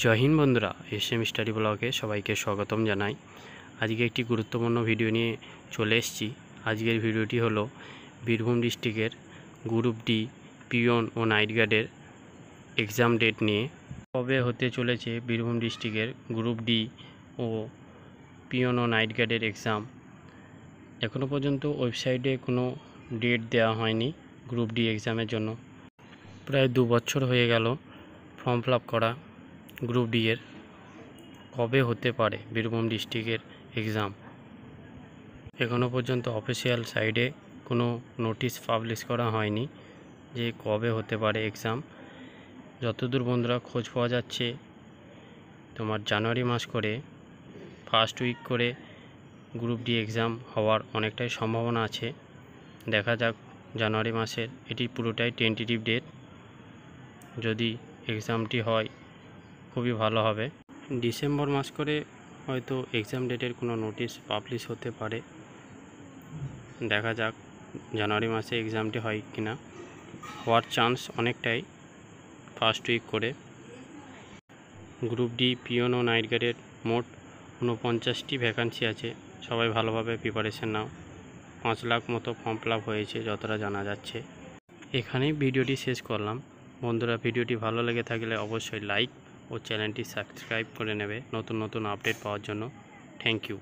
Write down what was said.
জয় হিন্দ বন্ধুরা, SM study ব্লগে সবাইকে স্বাগতম জানাই। আজকে একটি গুরুত্বপূর্ণ ভিডিও নিয়ে চলে এসেছি। আজকের ভিডিওটি হলো বীরভূম ডিস্ট্রিক্টের গ্রুপ ডি পিওন ও নাইট গার্ডের এক্সাম ডেট নিয়ে। কবে হতে চলেছে বীরভূম ডিস্ট্রিক্টের গ্রুপ ডি ও পিওন ও নাইট গার্ডের এক্সাম। এখনও পর্যন্ত ওয়েবসাইটে কোনো ডেট দেওয়া হয়নি গ্রুপ ডি এক্সামের জন্য। প্রায় 2 বছর হয়ে গেল ফর্ম ফিল আপ করা। গ্রুপ ডি এর কবে হতে পারে বীরভূম ডিস্ট্রিক্টের এক্সাম, এখনও পর্যন্ত অফিসিয়াল সাইটে কোনো নোটিশ পাবলিশ করা হয়নি যে কবে হতে পারে এক্সাম। যতদূর বন্ধুরা খোঁজ পাওয়া যাচ্ছে, তোমার জানুয়ারি মাস করে ফার্স্ট উইক করে গ্রুপ ডি এক্সাম হওয়ার অনেকটাই সম্ভাবনা আছে। দেখা যাক জানুয়ারি মাসের, এটি পুরোটাই টেন্টেটিভ ডেট। যদি এক্সামটি হয় খুবই ভালো হবে। ডিসেম্বর মাস করে হয়তো এক্সাম ডেটের কোনো নোটিশ পাবলিশ হতে পারে। দেখা যাক জানুয়ারি মাসে এক্সামটি হয় কিনা। হওয়ার চান্স অনেকটাই ফার্স্ট উইক করে। গ্রুপ ডি পিওন ও নাইট গার্ডের মোট 49টি ভ্যাকান্সি আছে। সবাই ভালোভাবে প্রিপারেশন নাও। 5 লাখ মতো ফর্ম ফিল আপ হয়েছে যতটা জানা যাচ্ছে। এখানেই ভিডিওটি শেষ করলাম। বন্ধুরা, ভিডিওটি ভালো লেগে থাকলে অবশ্যই লাইক ও চ্যানেলটি সাবস্ক্রাইব করে নেবে নতুন নতুন আপডেট পাওয়ার জন্য। Thank you.